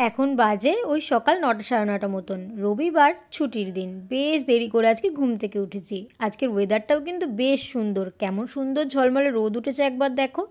এখন বাজে ওই সকাল 9টা সাড়ে 9টা মতন। রবিবার, ছুটির দিন। বেশ দেরি করে আজকে ঘুম থেকে উঠেছি। আজকের ওয়েদারটাও কিন্তু বেশ সুন্দর। কেমন সুন্দর ঝলমলে রোদ উঠেছে একবার দেখো।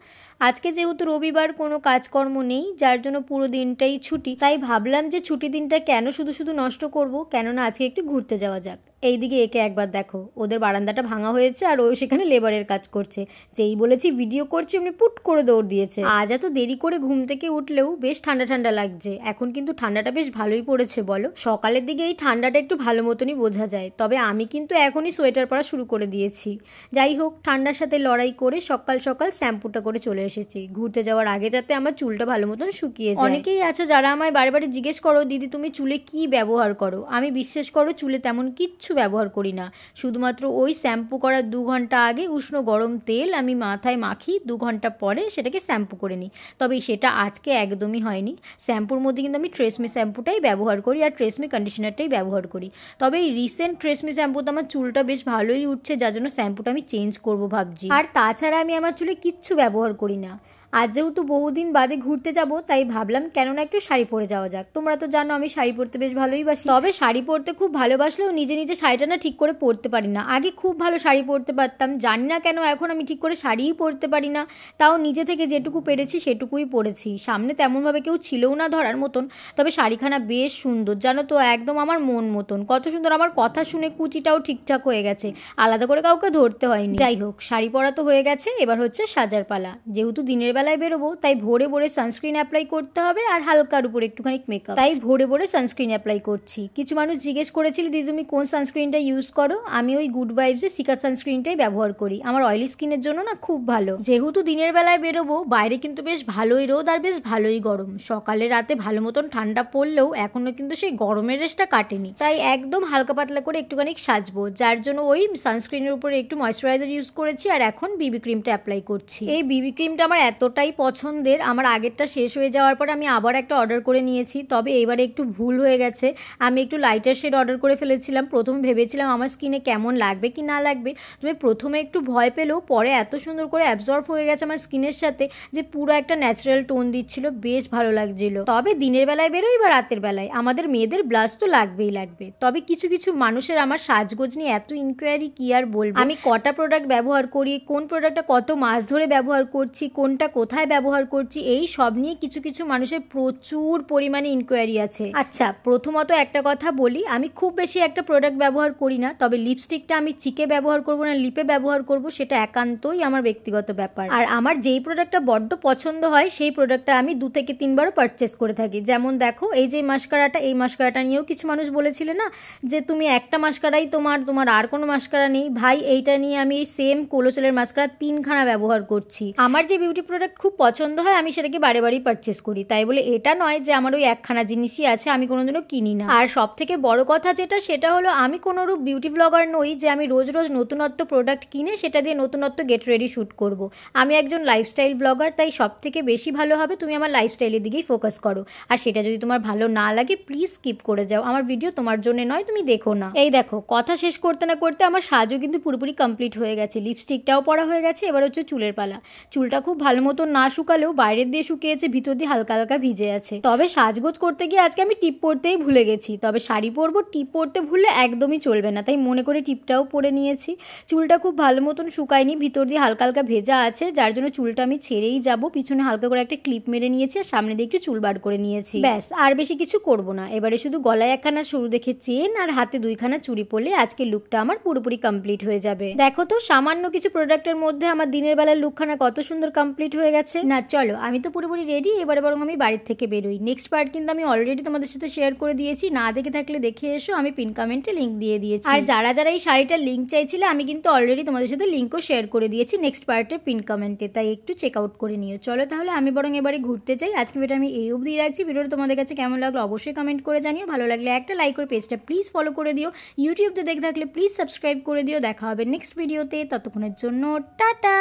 আজকে যেহেতু রবিবার, কোনো কাজকর্ম নেই, যার জন্য পুরো দিনটাই ছুটি। তাই ভাবলাম যে ছুটির দিনটা কেন শুধু শুধু নষ্ট করব, কেননা আজকে একটু ঘুরতে যাওয়া যাক। এইদিকে একে একবার দেখো, ওদের বারান্দাটা ভাঙা হয়েছে আর ও সেখানে লেবারের কাজ করছে। যেই বলেছি ভিডিও করছি অমনি পুট করে দৌড় দিয়েছে। আজ এত দেরি করে ঘুম থেকে উঠলেও বেশ ঠান্ডা ঠান্ডা লাগছে। এখন কিন্তু ঠান্ডাটা বেশ ভালোই পড়েছে বলো। সকালের দিকে এই ঠান্ডাটা একটু ভালো মতনই বোঝা যায়, তবে আমি কিন্তু এখনই সোয়েটার পরা শুরু করে দিয়েছি। যাই হোক, ঠান্ডার সাথে লড়াই করে সকাল সকাল শ্যাম্পুটা করে চলে এসেছি ঘুরতে যাওয়ার আগে, যাতে আমার চুলটা ভালো মতন শুকিয়ে যায়। অনেকেই আছো যারা আমায় বারে বারে জিজ্ঞেস করো, দিদি তুমি চুলে কি ব্যবহার করো? আমি বিশ্বাস করো চুলে তেমন কিচ্ছু ব্যবহার করি না। শুধুমাত্র ওই শ্যাম্পু করার 2 ঘন্টা আগে উষ্ণ গরম তেল আমি মাথায় মাখি, 2 ঘন্টা পরে সেটাকে শ্যাম্পু করে নিই। তবে সেটা আজকে একদমই হয়নি। শ্যাম্পুর মধ্যে কিন্তু আমি ট্রেসমি শ্যাম্পুটাই ব্যবহার করি আর ট্রেসমি কন্ডিশনারটাই ব্যবহার করি। তবে এই রিসেন্ট ট্রেসমি শ্যাম্পুতে আমার চুলটা বেশ ভালোই উঠছে, যার জন্য শ্যাম্পুটা আমি চেঞ্জ করবো ভাবছি। আর তাছাড়া আমি আমার চুলে কিচ্ছু ব্যবহার করি না। আজ যেহেতু বহুদিন বাদে ঘুরতে যাব, তাই ভাবলাম কেননা একটু শাড়ি পরে যাওয়া যাক। তোমরা তো জানো আমি শাড়ি পরতে বেশ ভালোই বাসি। তবে শাড়ি পরতে খুব ভালোবাসলেও নিজে নিজে শাড়িটা না ঠিক করে পরতে পারি না। আগে খুব ভালো শাড়ি পরতে পারতাম, জানি না কেন এখন আমি ঠিক করে শাড়িই পরতে পারি না। তাও নিজে থেকে যেটুকু পেরেছি সেটুকুই পরেছি। সামনে তেমনভাবে কেউ ছিলও না ধরার মতন। তবে শাড়িখানা বেশ সুন্দর, জানো তো, একদম আমার মন মতন। কত সুন্দর, আমার কথা শুনে কুচিটাও ঠিকঠাক হয়ে গেছে, আলাদা করে কাউকে ধরতে হয়নি। যাই হোক, শাড়ি পরা তো হয়ে গেছে, এবার হচ্ছে সাজার পালা। যেহেতু দিনের বেলায় বেরোবো, তাই ভোরে ভোরে সানস্ক্রিন অ্যাপ্লাই করতে হবে আর হালকার উপর একটুখানি মেকআপ। তাই ভোরে ভোরে সানস্ক্রিন অ্যাপ্লাই করছি। কিছু মানুষ জিজ্ঞেস করেছিল, দিদি তুমি কোন সানস্ক্রিনটা ইউজ করো? আমি ওই গুড ভাইবসের সিকা সানস্ক্রিনটাই ব্যবহার করি। আমার অয়েলি স্কিনের জন্য না খুব ভালো। যেহেতু দিনের বেলায় বেরোবো, বাইরে কিন্তু বেশ ভালোই রোদ আর বেশ ভালোই গরম। সকালে রাতে ভালো মতন ঠান্ডা পড়লেও এখনো কিন্তু সেই গরমের রেশটা কাটেনি। তাই একদম হালকা পাতলা করে একটুখানি সাজবো, যার জন্য ওই সানস্ক্রিনের উপরে একটু ময়েশ্চারাইজার ইউজ করেছি আর এখন বিবি ক্রিমটা অ্যাপ্লাই করছি। এই বিবি ক্রিমটা আমার এতটাই পছন্দের, আমার আগেরটা শেষ হয়ে যাওয়ার পর আমি আবার একটা অর্ডার করে নিয়েছি। তবে এবারে একটু ভুল হয়ে গেছে, আমি একটু লাইটার শেড অর্ডার করে ফেলেছিলাম। প্রথমে ভেবেছিলাম আমার স্কিনে কেমন লাগবে কি না লাগবে, তবে প্রথমে একটু ভয় পেলেও পরে এত সুন্দর করে অ্যাবজর্ব হয়ে গেছে আমার স্কিনের সাথে যে পুরো একটা ন্যাচারাল টোন দিচ্ছিল, বেশ ভালো লাগছিল। তবে দিনের বেলায় বেরোই বা রাতের বেলায় আমাদের মেয়েদের ব্লাশ তো লাগবেই লাগবে। তবে কিছু কিছু মানুষের আমার সাজগোজ নিয়ে এত ইনকোয়ারি, কি আর বলবো। আমি কটা প্রোডাক্ট ব্যবহার করি, কোন প্রোডাক্টটা কত মাস ধরে ব্যবহার করছি, কোনটা কোথায় ব্যবহার করছি, এই সব নিয়ে কিছু কিছু মানুষের প্রচুর পরিমাণে ইনকোয়ারি আছে। আচ্ছা, প্রথমত একটা কথা বলি, আমি খুব বেশি একটা প্রোডাক্ট ব্যবহার করি না। তবে লিপস্টিকটা আমি চিকে ব্যবহার করব না লিপে ব্যবহার করব, সেটা একান্তই আমার ব্যক্তিগত ব্যাপার। আর আমার যেই প্রোডাক্টটা বড্ড পছন্দ হয় সেই প্রোডাক্টটা আমি 2 থেকে 3 বারও পারচেস করে থাকি। যেমন দেখো, এই যে মাস্কারাটা, এই মাস্কারাটা নিয়েও কিছু মানুষ বলেছিলে না যে তুমি একটা মাস্কারাই তোমার আর কোনো মাস্কারা নেই। ভাই, এইটা নিয়ে আমি এই সেম কোলোসেলের মাস্কারা 3খানা ব্যবহার করছি। আমার যে বিউটি প্রোডাক্ট খুব পছন্দ হয় আমি সেটাকে বারে বারেই পারচেস করি। তাই বলে এটা নয় যে আমার ওই একখানা জিনিসই আছে, আমি কোনোদিনও কিনি না। আর সব থেকে বড় কথা যেটা, সেটা হলো আমি কোনোরূপ বিউটি ব্লগার নই যে আমি রোজ রোজ নতুনত্ব প্রোডাক্ট কিনে সেটা দিয়ে নতুনত্ব গেট রেডি শ্যুট করব। আমি একজন লাইফস্টাইল ব্লগার, তাই সব থেকে বেশি ভালো হবে তুমি আমার লাইফস্টাইলের দিকেই ফোকাস করো। আর সেটা যদি তোমার ভালো না লাগে প্লিজ স্কিপ করে যাও, আমার ভিডিও তোমার জন্য নয়, তুমি দেখো না। এই দেখো, কথা শেষ করতে না করতে আমার সাজও কিন্তু পুরোপুরি কমপ্লিট হয়ে গেছে। লিপস্টিকটাও পরা হয়ে গেছে, এবার হচ্ছে চুলের পালা। চুলটা খুব ভালো মতো না শুকালেও বাইরের দিয়ে শুকিয়েছে, ভিতর দিয়ে হালকা হালকা ভিজে আছে। তবে সাজগোজ করতে গিয়ে আজকে আমি টিপ পরতেই ভুলে গেছি। তবে শাড়ি পরবো, টিপ পরতে ভুললে একদমই চলবে না, তাই মনে করে টিপটাও পরে নিয়েছি। চুলটা খুব ভালো মতন শুকায়নি, ভিতর দিয়ে হালকা হালকা ভেজা আছে, যার জন্য চুলটা আমি ছেড়েই যাব। পিছনে হালকা করে একটা ক্লিপ মেরে নিয়েছি আর সামনে দিয়ে একটু চুল বার করে নিয়েছি। ব্যাস, আর বেশি কিছু করব না। এবারে শুধু গলায় একখানা সরু দেখে চেন আর হাতে 2খানা চুড়ি পরলে আজকে লুকটা আমার পুরোপুরি কমপ্লিট হয়ে যাবে। দেখো তো, সামান্য কিছু প্রোডাক্টের মধ্যে আমার দিনের বেলার লুকখানা কত সুন্দর কমপ্লিট হয়ে গেছে না। চলো, আমি তো পুরোপুরি রেডি, এবারে বরং আমি বাড়ির থেকে বেরোই। নেক্সট পার্ট কিন্তু আমি অলরেডি তোমাদের সাথে শেয়ার করে দিয়েছি, না দেখে থাকলে দেখে এসো, আমি পিন কমেন্টে লিঙ্ক দিয়ে দিয়েছি। আর যারা যারা এই শাড়িটার লিঙ্ক চাইছিলে, আমি কিন্তু অলরেডি তোমাদের সাথে লিঙ্কও শেয়ার করে দিয়েছি নেক্সট পার্টের পিন কমেন্টে, তাই একটু চেক আউট করে নিও। চলো তাহলে আমি বরং এবারে ঘুরতে যাই। আজকে ভিডিও আমি এই অবধি রাখছি। ভিডিওটা তোমাদের কাছে কেমন লাগলো অবশ্যই কমেন্ট করে জানিও। ভালো লাগলে একটা লাইক করে পেজটা প্লিজ ফলো করে দিও। ইউটিউবতে দেখে থাকলে প্লিজ সাবস্ক্রাইব করে দিও। দেখা হবে নেক্সট ভিডিওতে, ততক্ষণের জন্য টাটা।